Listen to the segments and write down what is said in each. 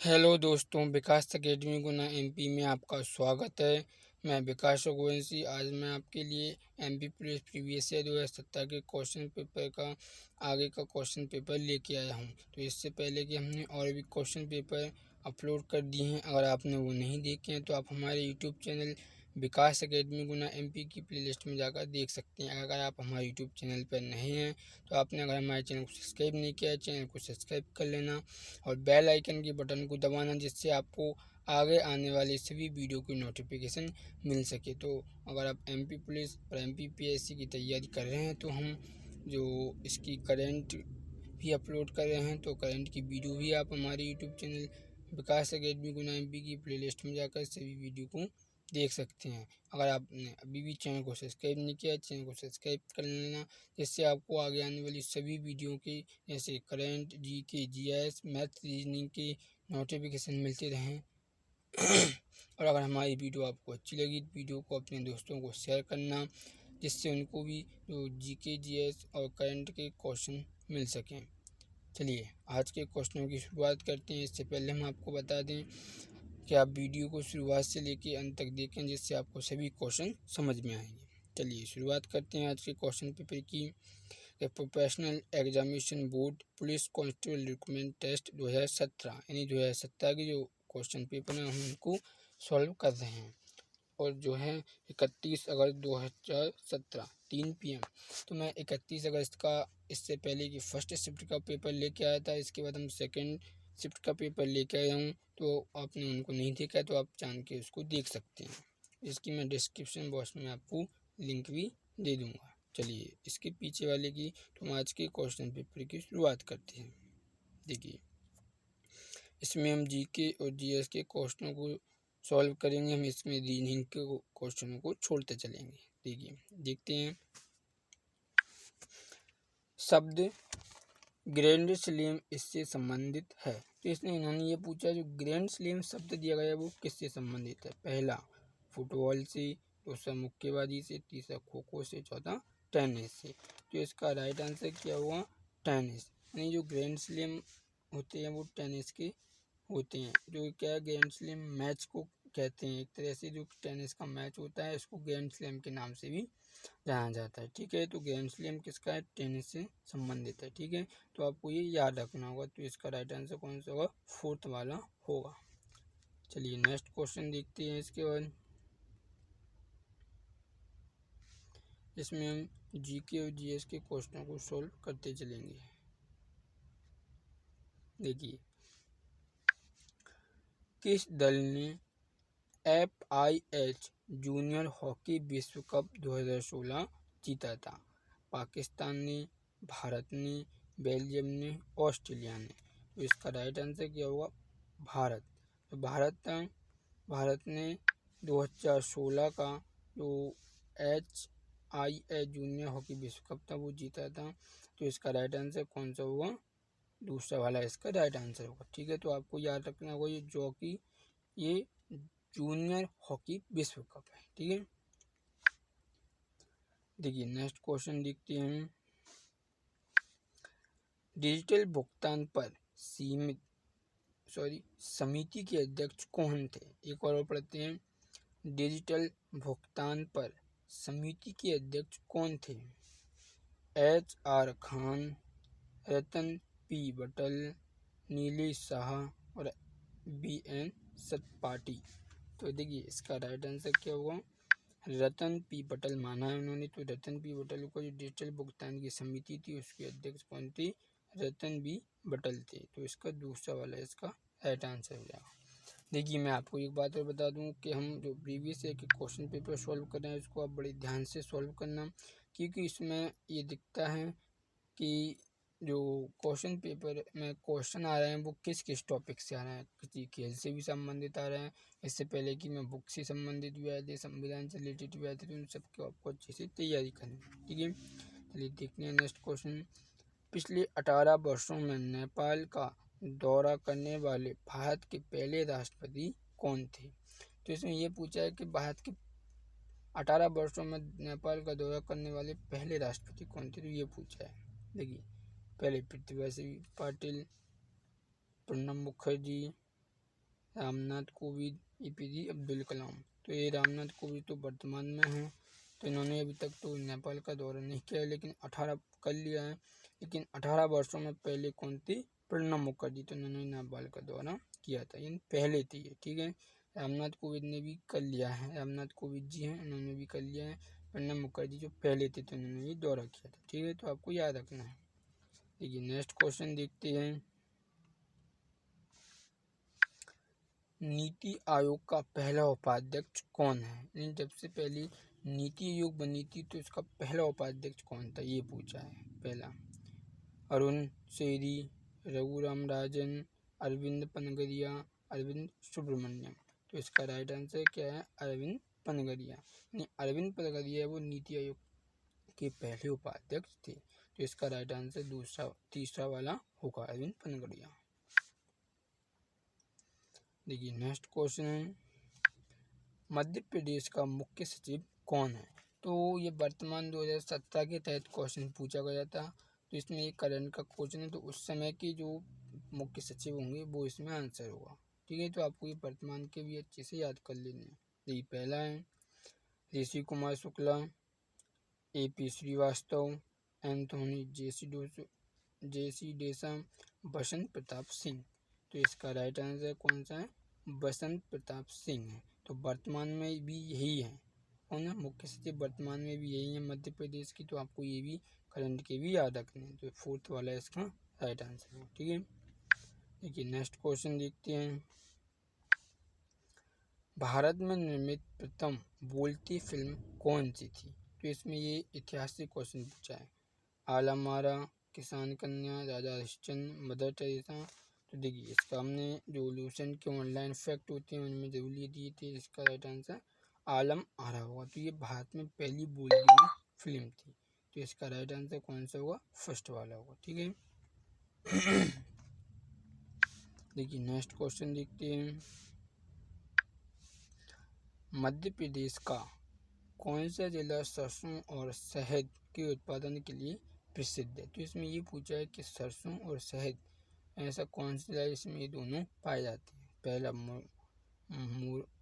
Hello दोस्तों, विकास academy गुना MP में आपका स्वागत है। मैं विकास रघुवंशी। आज मैं आपके लिए एमपी पुलिस प्रीवियस ईयर 2017 के क्वेश्चन पेपर का आगे का क्वेश्चन पेपर लेके आया हूं। तो इससे पहले कि हमने और भी क्वेश्चन पेपर अपलोड कर दिए हैं, अगर आपने वो नहीं देखे हैं तो आप हमारे यूट्यूब चैनल विकास अकेडमी गुना एमपी की प्लेलिस्ट में जाकर देख सकते हैं। अगर आप हमारे यूट्यूब चैनल पर नहीं हैं तो आपने अगर हमारे चैनल को सब्सक्राइब नहीं किया है, चैनल को सब्सक्राइब कर लेना और बेल आइकन के बटन को दबाना, जिससे आपको आगे आने वाली सभी वीडियो की नोटिफिकेशन मिल सके। तो अगर आप एमपी पुलिस और एमपी पीएससी की तैयारी कर रहे हैं तो हम जो इसकी करंट भी अपलोड कर रहे हैं, तो करंट की वीडियो भी आप हमारे यूट्यूब चैनल विकास अकेडमी गुना एमपी की प्लेलिस्ट में जाकर सभी वीडियो को देख सकते हैं। अगर आपने अभी भी चैनल को सब्सक्राइब नहीं किया, चैनल को सब्सक्राइब कर लेना, जिससे आपको आगे आने वाली सभी वीडियो की जैसे current, GK, GS, math, reasoning की नोटिफिकेशन मिलते रहें। और अगर हमारी वीडियो आपको अच्छी लगी तो वीडियो को अपने दोस्तों को शेयर करना, जिससे उनको भी जो जीके, जीएस और करंट के क्वेश्चन मिल सकें। चलिए आज के क्वेश्चनों की शुरुआत करते हैं। इससे पहले हम आपको बता दें कि आप वीडियो को शुरुआत से लेकर अंत तक देखें, जिससे आपको सभी क्वेश्चन समझ में आएंगे। चलिए शुरुआत करते हैं आज के क्वेश्चन पेपर की। Professional examination board police constable recruitment test 2017 यानी 2017 के जो क्वेश्चन पेपर हैं हम उनको सॉल्व कर रहे हैं। और जो है 31 अगस्त 2017 3 PM। तो मैं 31 अगस्त का, इससे पहले कि फर्स्ट शिफ्ट का पेपर लेके आया था, इसके बाद हम सेकंड शिफ्ट का पेपर लेके आया हूँ। तो आपने उनको नहीं देखा है तो आप जान के उसको देख सकते हैं। इसकी मैं डिस्क्रिप्शन बॉक्स में आपको लिंक भी दे दूँगा। चलिए इसके पीछे वाले की तो हम आज के क्वेश्चन पेपर की शुरुआत करते हैं। देखिए इसमें हम जीके और जीएस के क्वेश्चनों को सॉल्व करेंगे। हम इसमें रीजनिंग के क्वेश्चनों को छोड़ते चलेंगे। देखिए देखते हैं। शब्द ग्रैंड स्लैम इससे संबंधित है। तो इसने इन्होंने ये पूछा जो ग्रैंड स्लैम शब्द दिया गया है वो किससे संबंधित है। पहला फुटबॉल से, दूसरा मुक्केबाजी से, तीसरा खो खो से, चौथा टेनिस से। तो इसका राइट आंसर क्या हुआ, टेनिस। यानी जो ग्रैंड स्लैम होते हैं वो टेनिस के होते हैं। जो क्या है, ग्रैंड स्लैम मैच को कहते हैं। एक तरह से जो टेनिस का मैच होता है इसको ग्रैंड स्लैम के नाम से भी जाना जाता है। ठीक है, तो ग्रैंड स्लैम किसका है, टेनिस से संबंधित है। ठीक है, तो आपको ये याद रखना होगा। तो इसका राइट आंसर कौन सा होगा, फोर्थ वाला होगा। चलिए नेक्स्ट क्वेश्चन देखते हैं। इसके बाद इसमें हम जीके और जीएस के क्वेश्चनों को सोल्व करते चलेंगे। देखिए किस दल ने FIH जूनियर हॉकी विश्व कप 2016 जीता था। पाकिस्तान ने, भारत ने, बेल्जियम ने, ऑस्ट्रेलिया ने। तो इसका राइट आंसर क्या होगा, भारत। तो भारत ने 2016 का जो HIH जूनियर हॉकी विश्व कप था वो जीता था। तो इसका राइट आंसर कौन सा होगा, दूसरा वाला इसका राइट आंसर होगा। ठीक है, तो आपको याद रखना होगा ये जूनियर हॉकी विश्व कप है। ठीक है, देखिए नेक्स्ट क्वेश्चन देखते हैं। डिजिटल भुगतान पर समिति के अध्यक्ष कौन थे। एक और पढ़ते हैं। डिजिटल भुगतान पर समिति के अध्यक्ष कौन थे। HR खान, रतन P बटल, नीलेश शाह और BN सत्पाठी। तो देखिए इसका राइट आंसर क्या होगा, रतन P बटल माना है उन्होंने। तो रतन P बटल को जो डिजिटल भुगतान की समिति थी उसके अध्यक्ष कौन थे, रतन B बटल थे। तो इसका दूसरा वाला इसका राइट आंसर हो जाएगा। देखिए मैं आपको एक बात और बता दूं कि हम जो प्रीवियस ईयर के क्वेश्चन पेपर सॉल्व कर रहे हैं उसको आप बड़े ध्यान से सॉल्व करना, क्योंकि इसमें ये दिखता है कि जो क्वेश्चन पेपर में क्वेश्चन आ रहे हैं वो किस किस टॉपिक से आ रहे हैं। किसी खेल से भी संबंधित आ रहे हैं, इससे पहले कि मैं बुक से संबंधित भी आए थे, संविधान से रिलेटेड भी आए थे। तो उन सबको आपको अच्छे से तैयारी करनी। ठीक है, चलिए देखते हैं नेक्स्ट क्वेश्चन। पिछले 18 वर्षों में नेपाल का दौरा करने वाले भारत के पहले राष्ट्रपति कौन थे। तो इसमें यह पूछा है कि भारत के 18 वर्षों में नेपाल का दौरा करने वाले पहले राष्ट्रपति कौन थे। तो ये पूछा है। देखिए पहले पृथ्वी पाटिल, प्रणब मुखर्जी, रामनाथ कोविंद, APJ अब्दुल कलाम। तो ये रामनाथ कोविंद तो वर्तमान में हैं, तो इन्होंने अभी तक तो नेपाल का दौरा नहीं किया है, लेकिन 18 कर लिया है। लेकिन 18 वर्षों में पहले कौन थी? प्रणब मुखर्जी, तो इन्होंने नेपाल का दौरा किया था, इन पहले थी ये, ठीक है। रामनाथ कोविंद ने भी कर लिया है, रामनाथ कोविंद जी हैं, इन्होंने भी कर लिया है। प्रणब मुखर्जी जो पहले थे तो इन्होंने भी दौरा किया था, ठीक है, तो आपको याद रखना है। देखिए नेक्स्ट क्वेश्चन देखते हैं। नीति आयोग का पहला उपाध्यक्ष कौन है? जब से पहली नीति आयोग बनी थी तो इसका पहला उपाध्यक्ष कौन था, ये पूछा है। पहला अरुण शेरी, रघुराम राजन, अरविंद पनगरिया, अरविंद सुब्रमण्यम। तो इसका राइट आंसर क्या है? अरविंद पनगरिया। अरविंद पनगरिया वो नीति आयोग के पहले उपाध्यक्ष थे, तो इसका राइट आंसर तीसरा वाला होगा, अरविंद पनगरिया। देखिए नेक्स्ट क्वेश्चन है, मध्य प्रदेश का मुख्य सचिव कौन है? तो ये वर्तमान 2017 के तहत क्वेश्चन पूछा गया था, तो इसमें एक करंट का क्वेश्चन है, तो उस समय के जो मुख्य सचिव होंगे वो इसमें आंसर होगा, ठीक है। तो आपको ये वर्तमान के भी अच्छे से याद कर लेने हैं। देखिए पहला है ऋषि कुमार शुक्ला, AP श्रीवास्तव, एंथोनी जेसी डेसा, बसंत प्रताप सिंह। तो इसका राइट आंसर कौन सा है? बसंत प्रताप सिंह है। तो वर्तमान में भी यही है, कौन है मुख्य सचिव? वर्तमान में भी यही है मध्य प्रदेश की, तो आपको ये भी करंट के भी याद रखने हैं। तो फोर्थ वाला इसका राइट आंसर है, ठीक है। देखिए नेक्स्ट क्वेश्चन देखते हैं, भारत में निर्मित प्रथम बोलती फिल्म कौन सी थी? तो इसमें ये ऐतिहासिक क्वेश्चन पूछा है। आलमारा, किसान कन्या, राजा हरिश्चंद्र, मदर टेरेसा। तो देखिए इसका हमने जो लूसेंट के ऑनलाइन फैक्ट होते हैं उनमें जरूर दिए थे, इसका राइट आंसर आलम आरा होगा। तो ये भारत में पहली बोली हुई फिल्म थी, तो इसका राइट आंसर कौन सा होगा? फर्स्ट वाला होगा, ठीक है। देखिए नेक्स्ट क्वेश्चन देखते हैं, मध्य प्रदेश का कौन सा जिला सरसों और शहद के उत्पादन के लिए प्रसिद्ध है? तो इसमें ये पूछा है कि सरसों और शहद ऐसा कौन सा जिला इसमें ये दोनों पाए जाते हैं। पहला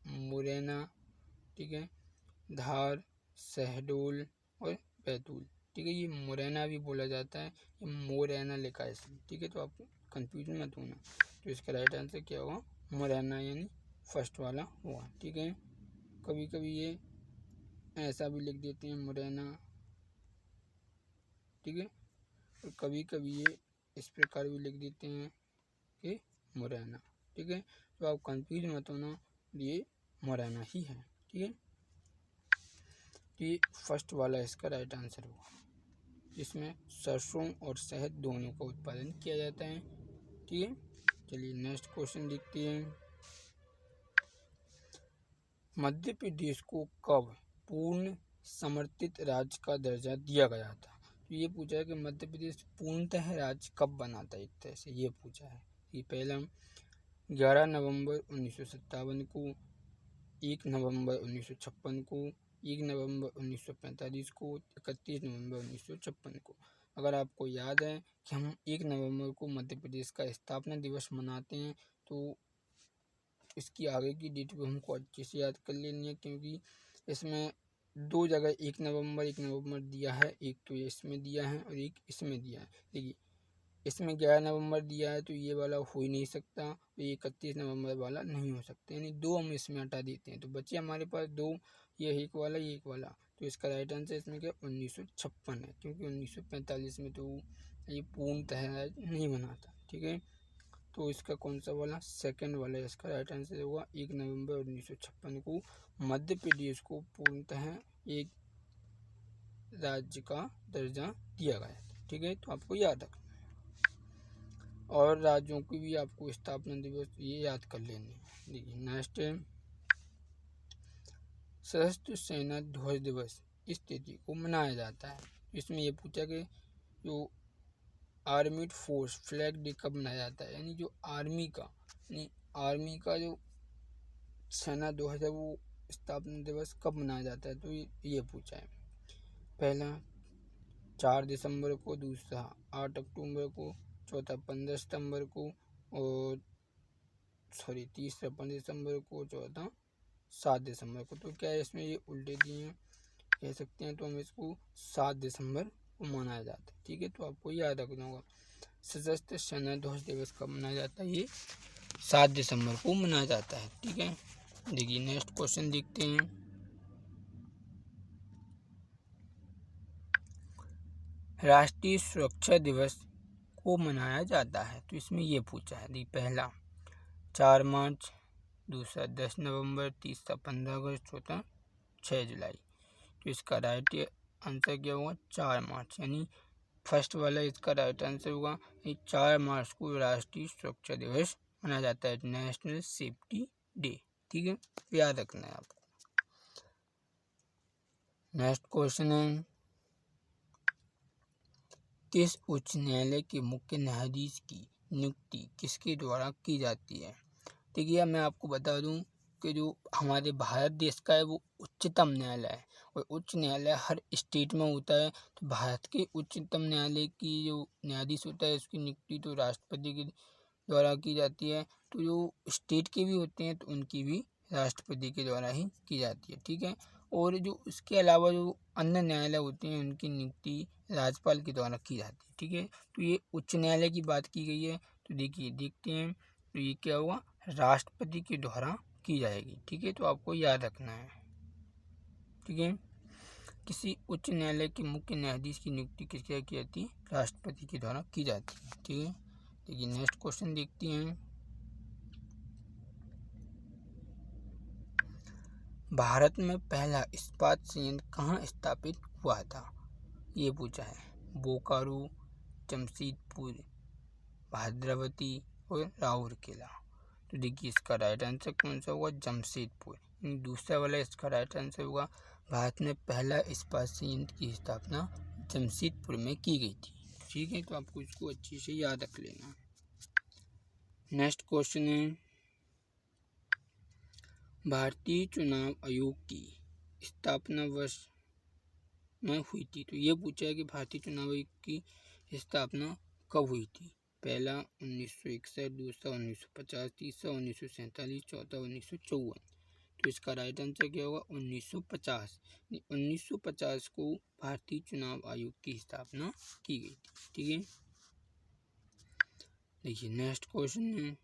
मुरैना, ठीक है, धार, शहडोल और बैतूल। ठीक है, ये मुरैना भी बोला जाता है, ये मोरैना लिखा है इसमें, ठीक है, तो आप कंफ्यूजन मत होना। तो इसका राइट आंसर क्या होगा? मुरैना, यानी फर्स्ट वाला हुआ, ठीक है। कभी कभी ये ऐसा भी लिख देते हैं मुरैना, ठीक है, और कभी कभी ये इस प्रकार भी लिख देते हैं कि मुरैना, ठीक है, तो आप कंफ्यूज मत होना, ये मुरैना ही है, ठीक है। तो ये फर्स्ट वाला इसका राइट आंसर होगा, जिसमें सरसों और शहद दोनों का उत्पादन किया जाता है, ठीक है। चलिए नेक्स्ट क्वेश्चन देखते हैं, मध्य प्रदेश को कब पूर्ण समर्थित राज्य का दर्जा दिया गया था? तो ये पूछा है कि मध्य प्रदेश पूर्णतः राज्य कब बना था, एक तरह से ये पूछा है। ये पहला 11 नवंबर 1957 को, 1 नवंबर 1956 को, 1 नवंबर 1945 को, 31 नवंबर 1956 को। अगर आपको याद है कि हम 1 नवंबर को मध्य प्रदेश का स्थापना दिवस मनाते हैं, तो इसकी आगे की डेट को हमको अच्छे से याद कर लेनी है, क्योंकि इसमें दो जगह 1 नवंबर दिया है, एक तो इसमें दिया है और एक इसमें दिया है। देखिए इसमें 11 नवंबर दिया है तो ये वाला हो ही नहीं सकता, तो ये 31 नवंबर वाला नहीं हो सकता, यानी दो हम इसमें हटा देते हैं, तो बचे हमारे पास दो, ये एक वाला, ये एक वाला। तो इसका राइट आंसर इसमें क्या 1956 है, क्योंकि 1945 में तो ये पूर्णतः नहीं बना था, ठीक है। तो इसका कौन सा वाला? सेकंड वाला इसका राइट आंसर होगा। 1 नवंबर 1956 को मध्य प्रदेश को पूर्णतः एक राज्य का दर्जा दिया गया, ठीक है, तो आपको याद रखना। और राज्यों की भी आपको स्थापना दिवस ये याद कर लेने। देखिए नेक्स्ट है, सशस्त्र सेना ध्वज दिवस इस तिथि को मनाया जाता है। इसमें ये पूछा कि जो आर्मीड फोर्स फ्लैग डे कब मनाया जाता है, यानी जो आर्मी का जो सेना ध्वज है वो स्थापना दिवस कब मनाया जाता है, तो ये पूछा है। पहला 4 दिसंबर को, दूसरा 8 अक्टूबर को, चौथा 15 सितंबर को, और दिसंबर को, चौथा 7 दिसंबर को। तो क्या है इसमें ये उल्टे दिए हैं कह सकते हैं, तो हम इसको 7 दिसंबर को मनाया जाता है। ठीक है, तो आपको याद रखना होगा सशस्त्र सेना ध्वज दिवस कब मनाया जाता है, ये 7 दिसंबर को मनाया जाता है। ठीक है, देखिए नेक्स्ट क्वेश्चन देखते हैं। राष्ट्रीय सुरक्षा दिवस को मनाया जाता है, तो इसमें ये पूछा है। देखिए पहला 4 मार्च, दूसरा 10 नवंबर, तीसरा 15 अगस्त, चौथा 6 जुलाई। तो इसका राइट आंसर क्या होगा, 4 मार्च, यानी फर्स्ट वाला इसका राइट आंसर होगा। 4 मार्च को राष्ट्रीय सुरक्षा दिवस मनाया जाता है, नेशनल सेफ्टी डे। ठीक है, याद रखना है आपको। नेक्स्ट क्वेश्चन है, किस उच्च न्यायालय के मुख्य न्यायाधीश की नियुक्ति किसके द्वारा की जाती है। देखिए मैं आपको बता दूं कि जो हमारे भारत देश का है वो उच्चतम न्यायालय है, और उच्च न्यायालय हर स्टेट में होता है। तो भारत के उच्चतम न्यायालय की जो न्यायाधीश होता है उसकी नियुक्ति तो राष्ट्रपति के द्वारा की जाती है। तो जो स्टेट के भी होते हैं तो उनकी भी राष्ट्रपति के द्वारा ही की जाती है। ठीक है, और जो इसके अलावा जो अन्य न्यायालय होते हैं उनकी नियुक्ति राज्यपाल के द्वारा की जाती है। ठीक है, तो ये उच्च न्यायालय की बात की गई है। तो देखिए देखते हैं, तो ये क्या हुआ, राष्ट्रपति के द्वारा की जाएगी। ठीक है, तो आपको याद रखना है। ठीक है, किसी उच्च न्यायालय के मुख्य न्यायाधीश की नियुक्ति किसके की जाती है, राष्ट्रपति के द्वारा की जाती है। ठीक है, देखिए नेक्स्ट क्वेश्चन देखते हैं। भारत में पहला इस्पात संयंत्र कहाँ स्थापित हुआ था, ये पूछा है। बोकारो, जमशेदपुर, भद्रावती और राउरकेला। तो देखिए इसका राइट आंसर कौन सा होगा, जमशेदपुर। दूसरा वाला इसका राइट आंसर होगा, भारत में पहला इस्पात संयंत्र की स्थापना जमशेदपुर में की गई थी। ठीक है, तो आपको इसको अच्छे से याद रख लेना। नेक्स्ट क्वेश्चन है, भारतीय चुनाव आयोग की स्थापना वर्ष में हुई थी। तो ये पूछा है कि भारतीय चुनाव आयोग की स्थापना कब हुई थी। पहला 1961, दूसरा 1950, तीसरा 1947, चौथा 1954। तो इसका राइट आंसर क्या होगा, 1950। 1950 को भारतीय चुनाव आयोग की स्थापना की गई थी। ठीक है, देखिए नेक्स्ट क्वेश्चन है,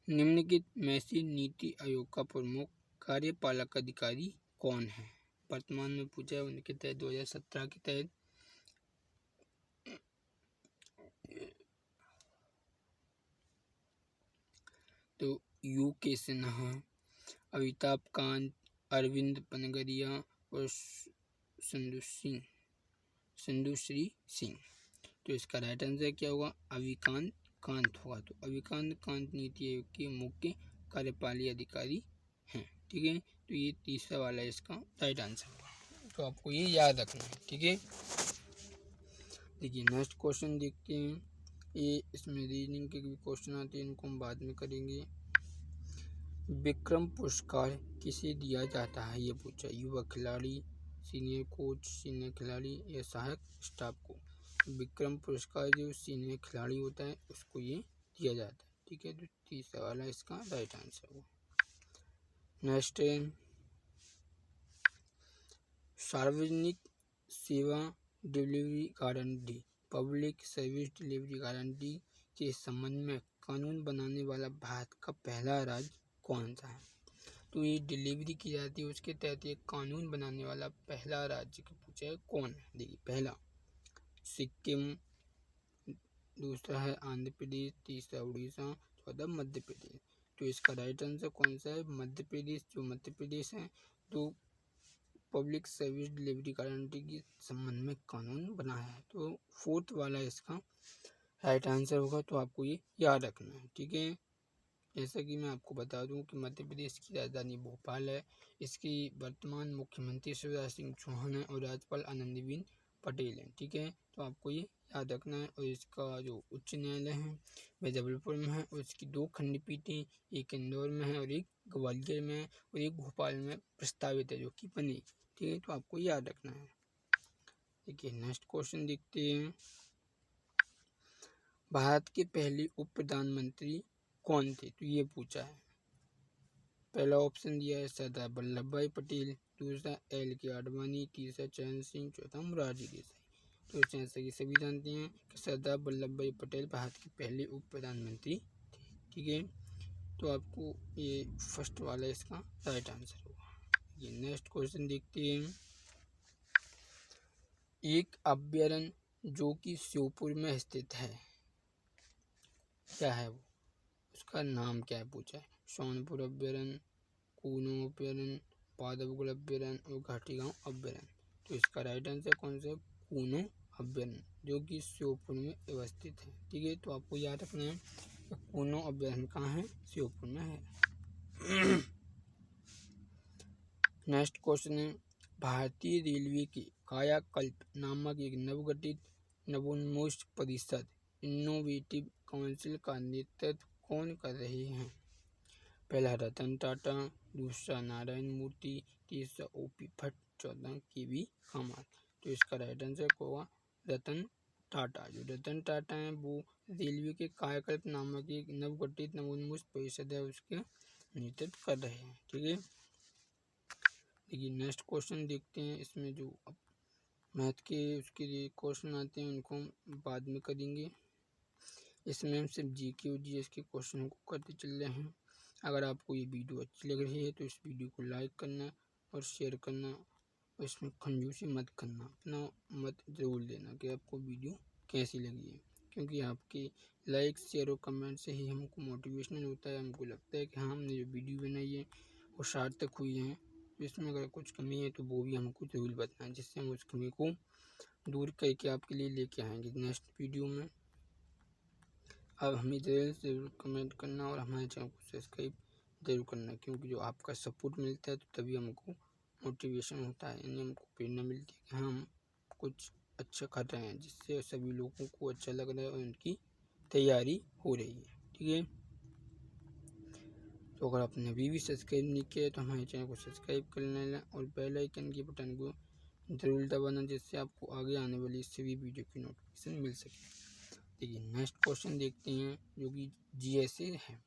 निम्नलिखित में से नीति आयोग का प्रमुख कार्यपालक अधिकारी कौन है। वर्तमान में पूछा है, उनके तहत 2017 के तहत तो UK सिन्हा, अमिताभ कांत, अरविंद पनगरिया और संदुश्री सिंह। तो इसका राइट आंसर क्या होगा, अविकांत कांत होगा। तो अविकांत कांत नीति आयोग के मुख्य कार्यपाली अधिकारी हैं। ठीक है, तो ये तीसरा वाला इसका राइट आंसर होगा। तो आपको ये याद रखना है। ठीक है, देखिए नेक्स्ट क्वेश्चन देखते हैं। ये इसमें रीजनिंग के भी क्वेश्चन आते हैं, इनको हम बाद में करेंगे। विक्रम पुरस्कार किसे दिया जाता है, ये पूछा। युवा खिलाड़ी, सीनियर कोच, सीनियर खिलाड़ी या सहायक स्टाफ को। विक्रम पुरस्कार जो सीनियर खिलाड़ी होता है उसको ये दिया जाता है। ठीक है, तो तीसरा वाला इसका राइट आंसर हो। नेक्स्ट है, सार्वजनिक सेवा delivery guarantee, public service delivery guarantee के संबंध में कानून बनाने वाला भारत का पहला राज्य कौन सा है। तो ये डिलीवरी की जाती है, उसके तहत एक कानून बनाने वाला पहला राज्य का पूछा है कौन है। देखिए पहला सिक्किम, दूसरा है आंध्र प्रदेश, तीसरा उड़ीसा, चौथा मध्य प्रदेश। तो इसका राइट आंसर कौन सा है, मध्य प्रदेश। जो मध्य प्रदेश है तो पब्लिक सर्विस डिलीवरी गारंटी के संबंध में कानून बनाया है। तो फोर्थ वाला इसका राइट आंसर होगा। तो आपको ये याद रखना है। ठीक है, जैसा कि मैं आपको बता दूं कि मध्य प्रदेश की राजधानी भोपाल है। इसकी वर्तमान मुख्यमंत्री शिवराज सिंह चौहान है और राज्यपाल आनंदीबेन पटेल हैं। ठीक है, तो आपको ये याद रखना है। और इसका जो उच्च न्यायालय है वह जबलपुर में है, और इसकी 2 खंडपीठें, एक इंदौर में है और एक ग्वालियर में है और एक भोपाल में प्रस्तावित है जो कि बनेगी। ठीक है, तो आपको याद रखना है। देखिए नेक्स्ट क्वेश्चन देखते हैं। भारत के पहले उप प्रधानमंत्री कौन थे, तो ये पूछा है। पहला ऑप्शन दिया है सरदार वल्लभ भाई पटेल, दूसरा LK आडवाणी, तीसरा चरण सिंह, चौथा मोरारजी देसाई। तो इसमें जैसे कि सभी जानते हैं कि सरदार वल्लभ भाई पटेल भारत के पहले उप प्रधानमंत्री थे। ठीक है, तो आपको ये फर्स्ट वाला इसका राइट आंसर होगा। ये नेक्स्ट क्वेश्चन देखते हैं। एक अभ्यारण्य जो कि श्योपुर में स्थित है, क्या है वो, उसका नाम क्या है पूछा है। सोनपुर अभ्यारण्य, कूनो अभ्यारण्य, पादवगढ़ अभ्यारण्य और घाटी गांव अभ्यारण्य। तो इसका राइट आंसर कौन सा है, कूनो अभ्यारण्य जो कि श्योपुर में अवस्थित है। ठीक है, तो आपको याद रखना है कूनो अभ्यारण्य कहाँ है, श्योपुर में है। नेक्स्ट क्वेश्चन है, भारतीय रेलवे के कायाकल्प नामक एक नवगठित नवोन्मेष परिषद इनोवेटिव काउंसिल का नेतृत्व कौन कर रहे हैं। पहला रतन टाटा, दूसरा नारायण मूर्ति, तीसरा OP भट्ट, चौथा KV कामत। तो इसका राइट आंसर होगा रतन टाटा। जो रतन टाटा है वो रेलवे के कायाकल्प नामक एक नवगठित नवोन्मेष परिषद है, उसके नेतृत्व कर रहे हैं। ठीक है, देखिए नेक्स्ट क्वेश्चन देखते हैं। इसमें जो मैथ के उसके लिए क्वेश्चन आते हैं उनको हम बाद में करेंगे। इसमें हम सिर्फ GK और GS के क्वेश्चन को करते चल रहे हैं। अगर आपको ये वीडियो अच्छी लग रही है तो इस वीडियो को लाइक करना और शेयर करना, और इसमें कंजूसी मत करना, अपना मत ज़रूर देना कि आपको वीडियो कैसी लगी है, क्योंकि आपके लाइक शेयर और कमेंट से ही हमको मोटिवेशनल होता है। हमको लगता है कि हाँ, हमने जो वीडियो बनाई है वो सार्थक हुई है। तो इसमें अगर कुछ कमी है तो वो भी हमको ज़रूर बताएं, जिससे हम उस कमी को दूर करके आपके लिए लेके आएंगे नेक्स्ट वीडियो में। अब हमें ज़रूर कमेंट करना और हमारे चैनल को सब्सक्राइब जरूर करना, क्योंकि जो आपका सपोर्ट मिलता है तो तभी हमको मोटिवेशन होता है, यानी हमको प्रेरणा मिलती है कि हम कुछ अच्छा कर रहे हैं, जिससे सभी लोगों को अच्छा लग रहा है और उनकी तैयारी हो रही है। ठीक है, तो अगर आपने अभी भी सब्सक्राइब नहीं किया तो हमारे चैनल को सब्सक्राइब कर लेना और बेल आइकन के बटन को जरूर दबाना, जिससे आपको आगे आने वाली सभी वीडियो की नोटिफिकेशन मिल सके। देखिए नेक्स्ट क्वेश्चन देखते हैं जो कि GS से है।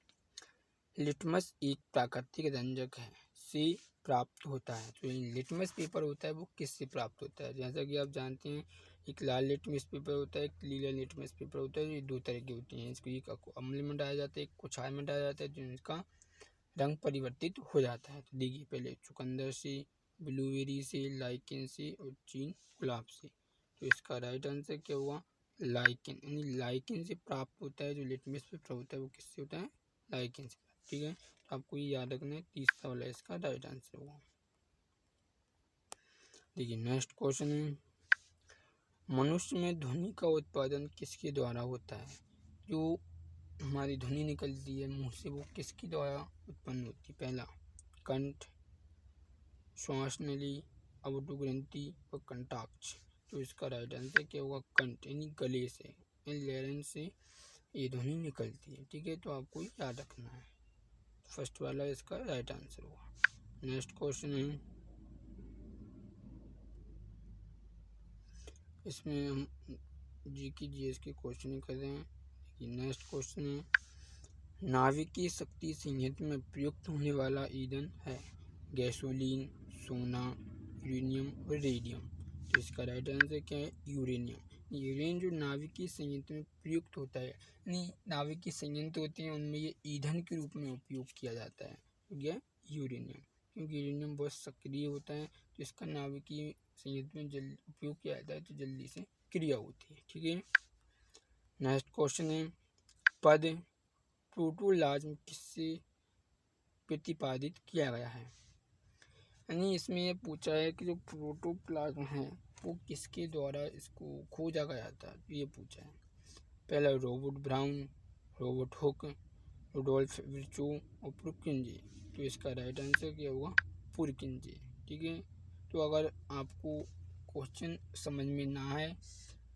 लिटमस एक प्राकृतिक रंजक है से प्राप्त होता है। तो ये लिटमस पेपर होता है वो किससे प्राप्त होता है। जैसा कि आप जानते हैं एक लाल लिटमस पेपर होता है, एक लीला लिटमस पेपर होता है। ये दो तरह के होते हैं। इसको एक अम्ल में डाला जाता है, एक को क्षार में डाला जाता है, जिनका रंग परिवर्तित हो जाता है। तो देखिए पहले चुकंदर से, ब्लूबेरी से, लाइकेन से और चीन गुलाब से। तो इसका राइट आंसर क्या हुआ, लाइकेन। यानी लाइकेन से प्राप्त होता है। जो लिटमस पेपर होता है वो किससे होता है, लाइकेन से। ठीक है, तो आपको ये याद रखना है, तीसरा वाला इसका राइट आंसर होगा। देखिए नेक्स्ट क्वेश्चन है, मनुष्य में ध्वनि का उत्पादन किसके द्वारा होता है। जो हमारी ध्वनि निकलती है मुंह से वो किसके द्वारा उत्पन्न होती है। पहला कंठ, श्वास नली, अवटु ग्रंथि और कंटाक्ष। तो इसका राइट आंसर क्या होगा, कंठ, यानी गले से, लैरिंक्स से ये ध्वनि निकलती है। ठीक है, तो आपको याद रखना है, फर्स्ट वाला इसका राइट आंसर होगा। नेक्स्ट क्वेश्चन है, इसमें हम GK GS के क्वेश्चन कर रहे हैं। नेक्स्ट क्वेश्चन है, नाभिकीय शक्ति संयंत्र में प्रयुक्त होने वाला ईंधन है गैसोलीन, सोना, यूरेनियम और रेडियम। तो इसका राइट आंसर क्या है, यूरेनियम। यूरेनियम जो नाभिकीय संयंत्र में प्रयुक्त होता है, यानी नाभिकीय संयंत्र होते हैं उनमें ये ईंधन के रूप में उपयोग किया जाता है। तो क्या यूरेनियम, क्योंकि यूरेनियम बहुत सक्रिय होता है, तो इसका नाभिकीय संयंत्र में जल्दी उपयोग किया जाता है, तो जल्दी से क्रिया होती है। ठीक है, नेक्स्ट क्वेश्चन है, पद प्रोटोप्लाज्म किससे प्रतिपादित किया गया है। यानी इसमें यह पूछा है कि जो प्रोटोप्लाज्म है वो किसके द्वारा इसको खोजा गया था, ये पूछा है। पहला Robert Brown, Robert Hooke, Rudolf Virchow और पुरकिंजे। तो इसका राइट आंसर क्या होगा, पुरकिंजे। ठीक है, तो अगर आपको क्वेश्चन समझ में ना आए,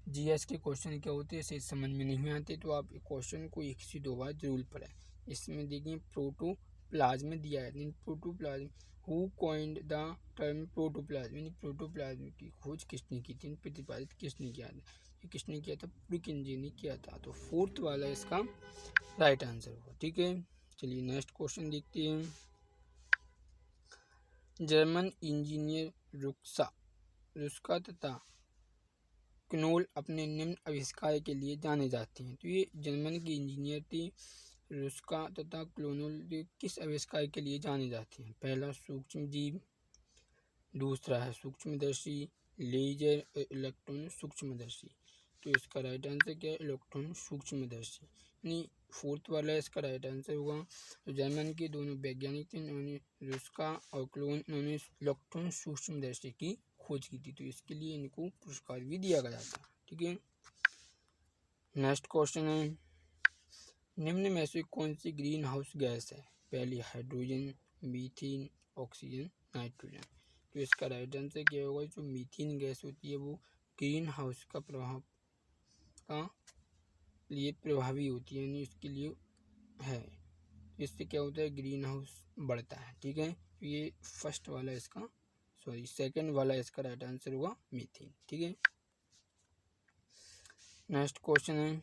GS के क्वेश्चन क्या होते हैं इसे समझ में नहीं आते, तो आप क्वेश्चन को एक से दो बार जरूर पढ़ें। इसमें देखिए प्रोटोप्लाज्म दिया है, protoplasm who coined the term protoplasm, यानी प्रोटोप्लाज्म की खोज किसने की थी, प्रतिपादित किसने किया था। ये किसने किया था? पुरकिंजे ने किया था। तो फोर्थ वाला इसका राइट आंसर होगा। ठीक है, चलिए नेक्स्ट क्वेश्चन देखते हैं। जर्मन इंजीनियर रुस्का तथा क्नोल अपने निम्न आविष्कार के लिए जाने जाते हैं। तो ये जर्मन की इंजीनियर थी रुस्का तथा क्लोनोल किस आविष्कार के लिए जाने जाते हैं? पहला सूक्ष्म जीव, दूसरा है सूक्ष्मदर्शी, लेजर और इलेक्ट्रॉन सूक्ष्मदर्शी। तो इसका राइट आंसर क्या है? इलेक्ट्रॉन सूक्ष्मदर्शी, यानी फोर्थ वाला इसका राइट आंसर होगा। तो जर्मन के दोनों वैज्ञानिक थे, उन्होंने रुस्का और क्लोन, उन्होंने इलेक्ट्रॉन सूक्ष्मदर्शी की खोज की थी। तो इसके लिए इनको पुरस्कार भी दिया गया था। ठीक है, नेक्स्ट क्वेश्चन है, निम्न में से कौन सी ग्रीन हाउस गैस है? पहली हाइड्रोजन, मीथेन, ऑक्सीजन, नाइट्रोजन। तो इसका राइट आंसर क्या होगा? जो मीथेन गैस होती है वो ग्रीन हाउस का प्रभाव का लिए प्रभावी होती है, यानी इसके लिए है। इससे क्या होता है? ग्रीन हाउस बढ़ता है। ठीक है, तो ये फर्स्ट वाला इसका सेकंड वाला इसका राइट आंसर होगा मीथेन। ठीक है, नेक्स्ट क्वेश्चन है,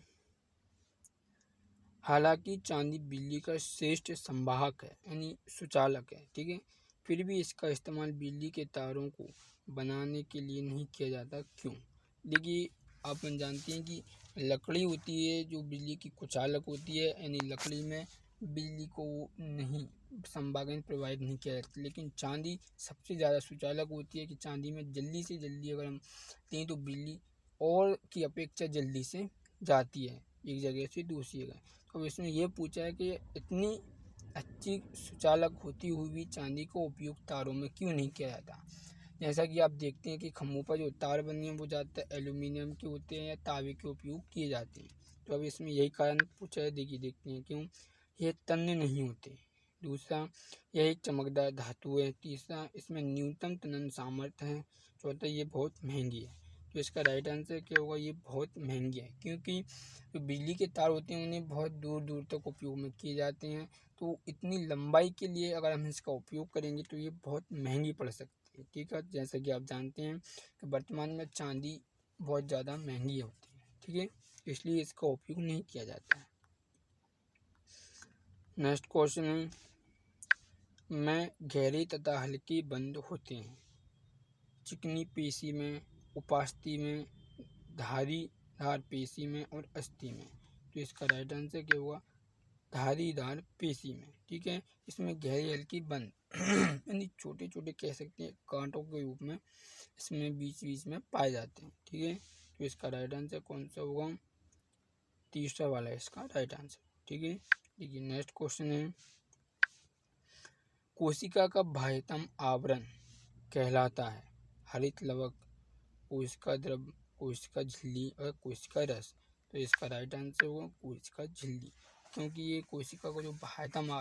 हालांकि चांदी बिजली का श्रेष्ठ संवाहक है, यानी सुचालक है, ठीक है, फिर भी इसका इस्तेमाल बिजली के तारों को बनाने के लिए नहीं किया जाता, क्यों? देखिए, आप जानते हैं कि लकड़ी होती है जो बिजली की कुचालक होती है, यानी लकड़ी में बिजली को नहीं संवाहन प्रोवाइड नहीं किया जाता, लेकिन चांदी सबसे ज़्यादा सुचालक होती है कि चांदी में जल्दी से जल्दी अगर हम दें तो बिजली और की अपेक्षा जल्दी से जाती है एक जगह से दूसरी जगह। तो इसमें यह पूछा है कि इतनी अच्छी सुचालक होती हुई भी चांदी को उपयोग तारों में क्यों नहीं किया जाता? जैसा कि आप देखते हैं कि खम्भों पर जो तार बने हैं वो ज़्यादातर एल्यूमिनियम के होते हैं या तांबे के उपयोग किए जाते हैं। तो अब इसमें यही कारण पूछा है, देखिए देखते हैं क्यों। ये तन्य नहीं होते, दूसरा यह एक चमकदार धातु है, तीसरा इसमें न्यूनतम तनन सामर्थ्य है, चौथा ये बहुत महंगी है। तो इसका राइट आंसर क्या होगा? ये बहुत महंगी है, क्योंकि जो बिजली के तार होते हैं उन्हें बहुत दूर दूर तक उपयोग में किए जाते हैं। तो इतनी लंबाई के लिए अगर हम इसका उपयोग करेंगे तो ये बहुत महंगी पड़ सकती है। ठीक है, जैसा कि आप जानते हैं कि वर्तमान में चांदी बहुत ज़्यादा महंगी होती है। ठीक है, इसलिए इसका उपयोग नहीं किया जाता है। नेक्स्ट क्वेश्चन है, में गहरे तथा हल्के बंद होते हैं, चिकनी पेशी में, उपास्थि में, धारीदार पेशी में और अस्थि में। तो इसका राइट आंसर क्या होगा? धारीदार पेशी में। ठीक है, इसमें गहरी हल्की बंद यानी छोटे छोटे कह सकते हैं कांटों के रूप में इसमें बीच बीच में पाए जाते हैं। ठीक है, तो इसका राइट आंसर कौन सा होगा? तीसरा वाला इसका राइट आंसर। ठीक है, देखिए नेक्स्ट क्वेश्चन है, कोशिका का बाह्यतम आवरण कहलाता है हरित लवक, कोशिका द्रव, कोशिका झिल्ली और कोशिका रस। तो इसका राइट आंसर होगा कोशिका झिल्ली, क्योंकि ये कोशिका का जो बाह्यतम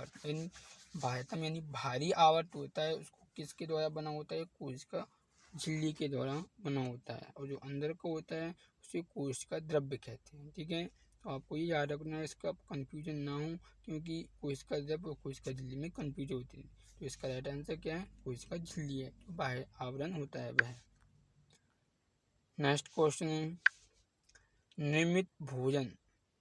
यानी भारी आवरण होता है उसको किसके द्वारा बना होता है? कोशिका झिल्ली के द्वारा बना होता है, और जो अंदर का होता है उसे कोशिका द्रव्य कहते हैं। ठीक है, तो आपको ये याद रखना है, इसका कन्फ्यूजन ना हो, क्योंकि कोशिका द्रव्य और कोशिका झिल्ली में कन्फ्यूजन होती है। तो इसका राइट आंसर क्या है? कोशिका झिल्ली है, जो बाह्य आवरण होता है वह। नेक्स्ट क्वेश्चन है, निर्मित भोजन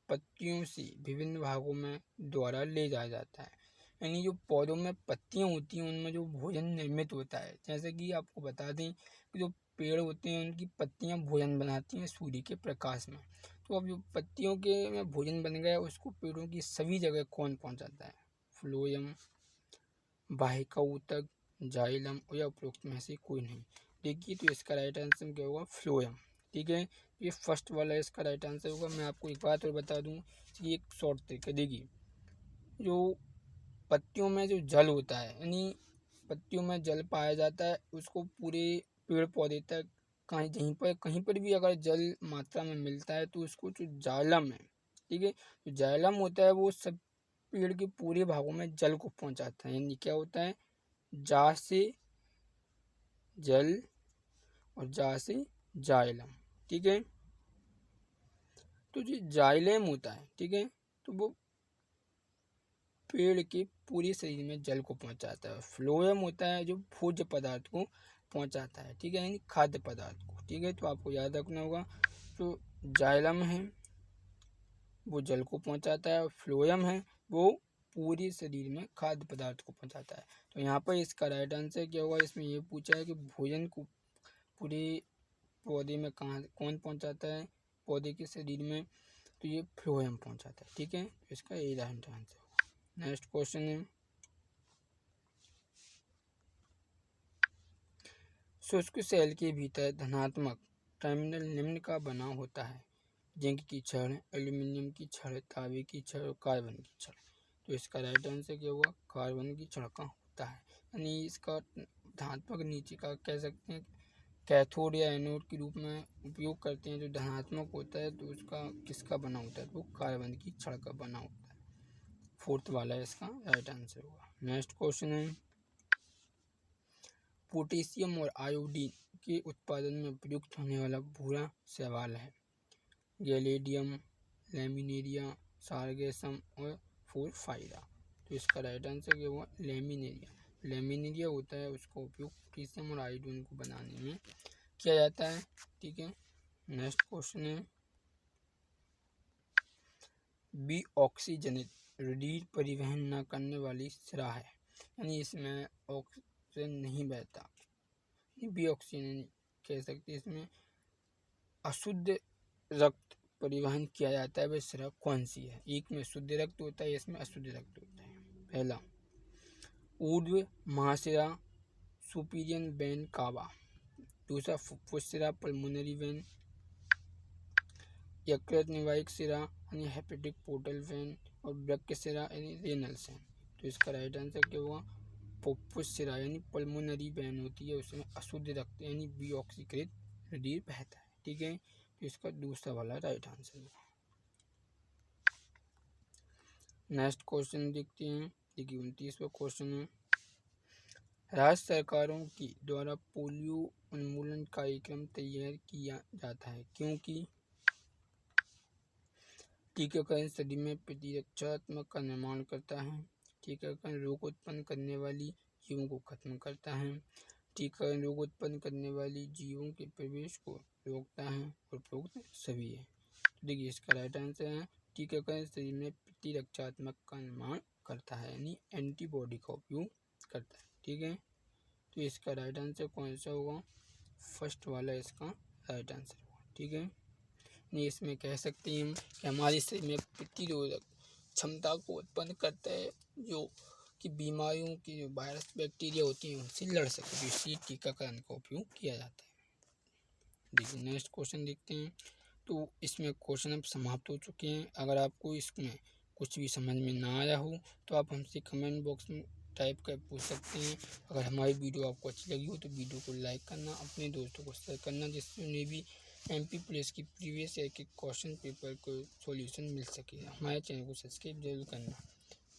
पत्तियों से विभिन्न भागों में द्वारा ले जाया जाता है, यानी जो पौधों में पत्तियां होती हैं उनमें जो भोजन निर्मित होता है। जैसे कि आपको बता दें कि जो पेड़ होते हैं उनकी पत्तियां भोजन बनाती हैं सूर्य के प्रकाश में। तो अब जो पत्तियों के में भोजन बन गया उसको पेड़ों की सभी जगह कौन पहुंचाता है? फ्लोएम, वाहिका ऊतक, जाइलम या उपरोक्त में से कोई नहीं। देखिए, तो इसका राइट आंसर क्या होगा? फ्लोएम। ठीक है, ये फर्स्ट वाला इसका राइट आंसर होगा। मैं आपको एक बात और बता दूं कि एक शॉर्ट तरीका, देखिए जो पत्तियों में जो जल होता है, यानी पत्तियों में जल पाया जाता है, उसको पूरे पेड़ पौधे तक कहीं पर भी अगर जल मात्रा में मिलता है तो उसको जो जाइलम है, ठीक है, जो जाइलम होता है वो सब पेड़ के पूरे भागों में जल को पहुंचाता है। यानी क्या होता है? जा से जल और जा से जाइलम। ठीक है, तो जो जाइलम होता है, ठीक है, तो वो पेड़ के पूरे शरीर में जल को पहुंचाता है। फ्लोएम होता है जो भोज्य पदार्थ को पहुंचाता है, ठीक है, यानी खाद्य पदार्थ को। ठीक है, तो आपको याद रखना होगा जो जाइलम है वो जल को पहुंचाता है और फ्लोएम है वो पूरे शरीर में खाद्य पदार्थ को पहुंचाता है। तो यहाँ पर इसका राइट आंसर क्या होगा, इसमें ये पूछा है कि भोजन को पूरे पौधे में कौन पहुंचाता है पौधे के शरीर में, तो ये फ्लोएम पहुंचाता है। ठीक है, इसका ये राइट आंसर होगा। नेक्स्ट क्वेश्चन है, शुष्क सेल के भीतर धनात्मक टर्मिनल निम्न का बना होता है, जिंक की छड़, एल्यूमिनियम की छड़, तांबे की छड़ और कार्बन की छड़। तो इसका राइट आंसर क्या होगा, कार्बन की छड़ का होता है। यानी इसका धनात्मक नीचे का कह सकते हैं कैथोड या एनोड के रूप में उपयोग करते हैं। जो धनात्मक होता है तो उसका किसका बना होता है, तो कार्बन की छड़ का बना होता है। फोर्थ वाला इसका राइट आंसर होगा। नेक्स्ट क्वेश्चन है, पोटेशियम और आयोडीन के उत्पादन में प्रयुक्त होने वाला भूरा शैवाल है, गैलेडियम, लैमिनेरिया, सारगेसम और फोरफाइरा। तो इसका राइट आंसर क्या होगा, लैमिनेरिया। लैमिनेरिया होता है उसका उपयोग पोटेशियम और आयोडीन को बनाने में किया जाता है। ठीक है, नेक्स्ट क्वेश्चन है, बी ऑक्सीजनित रुधिर परिवहन न करने वाली सिरा है, यानी इसमें ऑक्सीजन नहीं बहता, बी ऑक्सीजन कह सकते हैं। इसमें अशुद्ध रक्त परिवहन किया जाता है, वह सिरा कौन सी है। एक में शुद्ध रक्त होता है, इसमें अशुद्ध रक्त होता है। पहला ऊर्ध्व महाशिरा सुपीरियर वेन कावा, दूसरा फुफ्फुस सिरा पल्मोनरी वेन, यकृत निवाहिक सिरा यानी हेपेटिक पोर्टल वेन, और वृक्क सिरा यानी रेनल वेन। तो इसका राइट आंसर क्या होगा, फुफ्फुस सिरा यानी पल्मोनरी वेन होती है, उसमें अशुद्ध रक्त यानी डीऑक्सीकृत रुधिर बहता है। ठीक है, तो इसका दूसरा वाला राइट आंसर होगा। नेक्स्ट क्वेश्चन देखते हैं, देखिए 29वां क्वेश्चन है, राज्य सरकारों के द्वारा पोलियो उन्मूलन कार्यक्रम तैयार किया जाता है क्योंकि टीकाकरण शरीर में प्रतिरक्षात्मक का निर्माण करता है, टीकाकरण रोग उत्पन्न करने वाली जीवों को खत्म करता है, टीकाकरण रोग उत्पन्न करने वाली जीवों के प्रवेश को रोकता है, और उपरोक्त सभी है। तो देखिए इसका राइट आंसर है टीकाकरण शरीर में प्रतिरक्षात्मक का निर्माण करता है, यानी एंटीबॉडी का उपयोग करता है। ठीक है, तो इसका राइट आंसर कौन सा होगा, फर्स्ट वाला इसका राइट आंसर होगा। ठीक है, नहीं इसमें कह सकते हैं हम कि हमारे शरीर में प्रतिरोधक क्षमता को उत्पन्न करता है, जो कि बीमारियों की जो वायरस बैक्टीरिया होती हैं उनसे लड़ सके, तो इसलिए टीकाकरण का उपयोग किया जाता है। देखिए नेक्स्ट क्वेश्चन देखते हैं। तो इसमें क्वेश्चन अब समाप्त हो चुके हैं। अगर आपको इसमें कुछ भी समझ में ना आया हो तो आप हमसे कमेंट बॉक्स में टाइप कर पूछ सकते हैं। अगर हमारी वीडियो आपको अच्छी लगी हो तो वीडियो को लाइक करना, अपने दोस्तों को शेयर करना, जिससे उन्हें भी MP पुलिस की प्रीवियस ईयर के क्वेश्चन पेपर को सॉल्यूशन मिल सके। हमारे चैनल को सब्सक्राइब जरूर करना।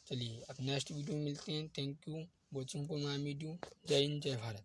चलिए अब नेक्स्ट वीडियो में मिलते हैं। Thank you watching for my video. जय हिंद, जय भारत।